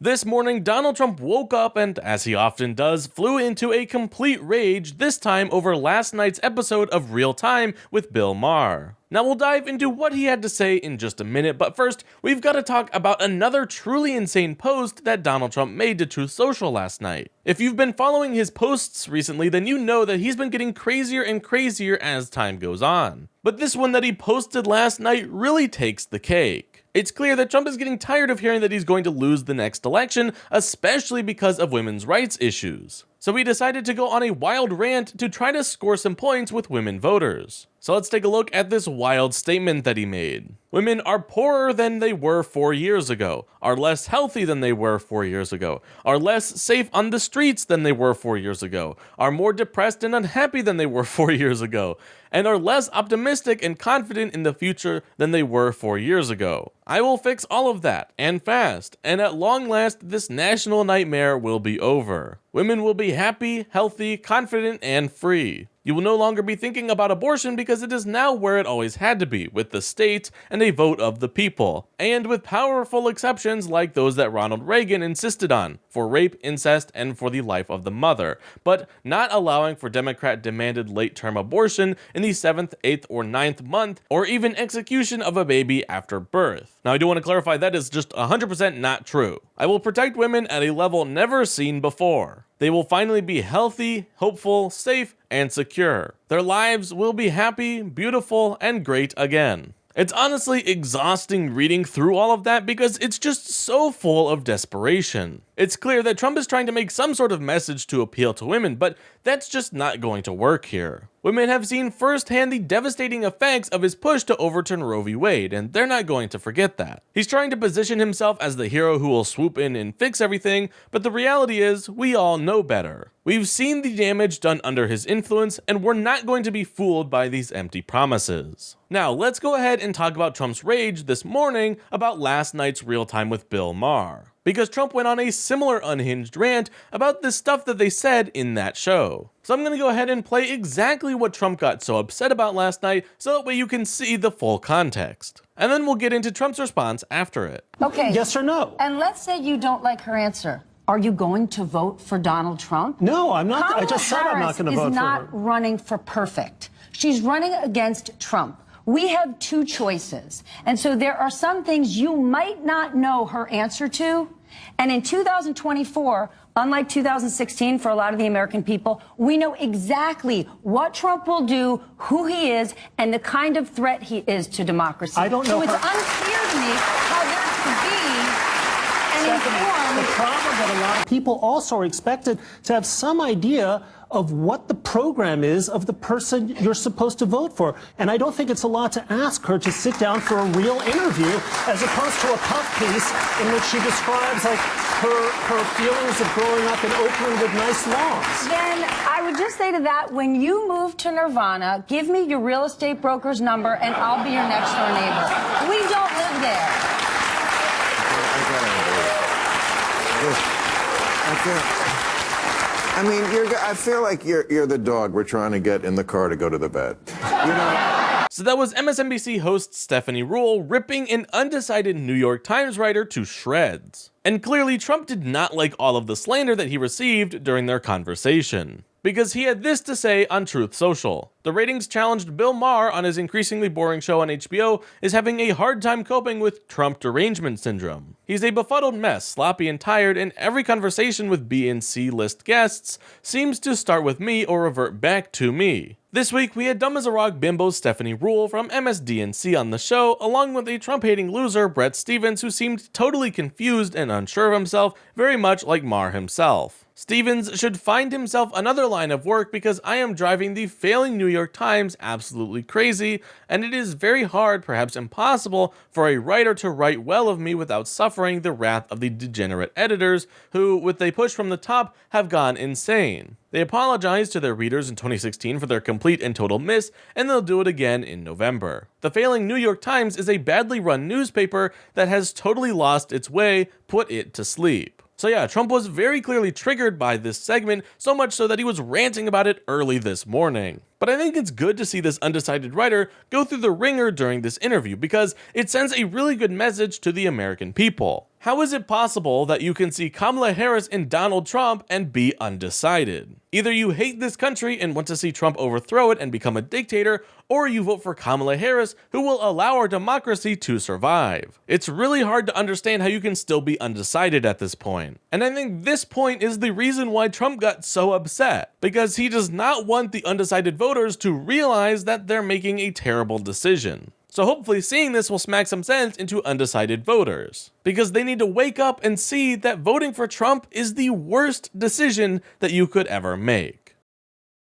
This morning, Donald Trump woke up and, as he often does, flew into a complete rage, this time over last night's episode of Real Time with Bill Maher. Now we'll dive into what he had to say in just a minute, but first, we've got to talk about another truly insane post that Donald Trump made to Truth Social last night. If you've been following his posts recently, then you know that he's been getting crazier and crazier as time goes on. But this one that he posted last night really takes the cake. It's clear that Trump is getting tired of hearing that he's going to lose the next election, especially because of women's rights issues. So he decided to go on a wild rant to try to score some points with women voters. So let's take a look at this wild statement that he made. Women are poorer than they were 4 years ago, are less healthy than they were 4 years ago, are less safe on the streets than they were 4 years ago, are more depressed and unhappy than they were 4 years ago, and are less optimistic and confident in the future than they were 4 years ago. I will fix all of that, and fast, and at long last this national nightmare will be over. Women will be happy, healthy, confident, and free. You will no longer be thinking about abortion because it is now where it always had to be, with the state and a vote of the people, and with powerful exceptions like those that Ronald Reagan insisted on, for rape, incest, and for the life of the mother, but not allowing for Democrat-demanded late-term abortion in the 7th, 8th, or 9th month, or even execution of a baby after birth. Now I do want to clarify that is just 100% not true. I will protect women at a level never seen before. They will finally be healthy, hopeful, safe, and secure. Their lives will be happy, beautiful, and great again. It's honestly exhausting reading through all of that because it's just so full of desperation. It's clear that Trump is trying to make some sort of message to appeal to women, but that's just not going to work here. Women have seen firsthand the devastating effects of his push to overturn Roe v. Wade, and they're not going to forget that. He's trying to position himself as the hero who will swoop in and fix everything, but the reality is, we all know better. We've seen the damage done under his influence, and we're not going to be fooled by these empty promises. Now, let's go ahead and talk about Trump's rage this morning about last night's Real Time with Bill Maher, because Trump went on a similar unhinged rant about the stuff that they said in that show. So I'm going to go ahead and play exactly what Trump got so upset about last night, so that way you can see the full context. And then we'll get into Trump's response after it. Okay. Yes or no? And let's say you don't like her answer. Are you going to vote for Donald Trump? No, I'm not. Kamala I just said I'm not going to vote Harris for is her. not running for perfect. She's running against Trump. We have two choices. And so there are some things you might not know her answer to. And in 2024, unlike 2016 for a lot of the American people, we know exactly what Trump will do, who he is, and the kind of threat he is to democracy. I don't know So it's her- unclear to me how there could be an Stephanie, informed... the problem that a lot of people also are expected to have some idea of what the program is of the person you're supposed to vote for. And I don't think it's a lot to ask her to sit down for a real interview as opposed to a puff piece in which she describes like her feelings of growing up in Oakland with nice lawns. Then I would just say to that, when you move to Nirvana, give me your real estate broker's number and I'll be your next door neighbor. We don't live there. I mean, I feel like you're the dog we're trying to get in the car to go to the bed. You know? So that was MSNBC host Stephanie Ruhle ripping an undecided New York Times writer to shreds. And clearly Trump did not like all of the slander that he received during their conversation, because he had this to say on Truth Social. The ratings challenged Bill Maher on his increasingly boring show on HBO is having a hard time coping with Trump derangement syndrome. He's a befuddled mess, sloppy and tired, and every conversation with B and C list guests seems to start with me or revert back to me. This week, we had dumb as a rock bimbo Stephanie Ruhle from MSDNC on the show, along with a Trump-hating loser, Brett Stevens, who seemed totally confused and unsure of himself, very much like Maher himself. Stevens should find himself another line of work because I am driving the failing New York Times absolutely crazy, and it is very hard, perhaps impossible, for a writer to write well of me without suffering the wrath of the degenerate editors who, with a push from the top, have gone insane. They apologized to their readers in 2016 for their complete and total miss, and they'll do it again in November. The failing New York Times is a badly run newspaper that has totally lost its way. Put it to sleep. So yeah, Trump was very clearly triggered by this segment, so much so that he was ranting about it early this morning. But I think it's good to see this undecided writer go through the ringer during this interview because it sends a really good message to the American people. How is it possible that you can see Kamala Harris and Donald Trump and be undecided? Either you hate this country and want to see Trump overthrow it and become a dictator, or you vote for Kamala Harris, who will allow our democracy to survive. It's really hard to understand how you can still be undecided at this point. And I think this point is the reason why Trump got so upset, because he does not want the undecided voters to realize that they're making a terrible decision. So hopefully seeing this will smack some sense into undecided voters, because they need to wake up and see that voting for Trump is the worst decision that you could ever make.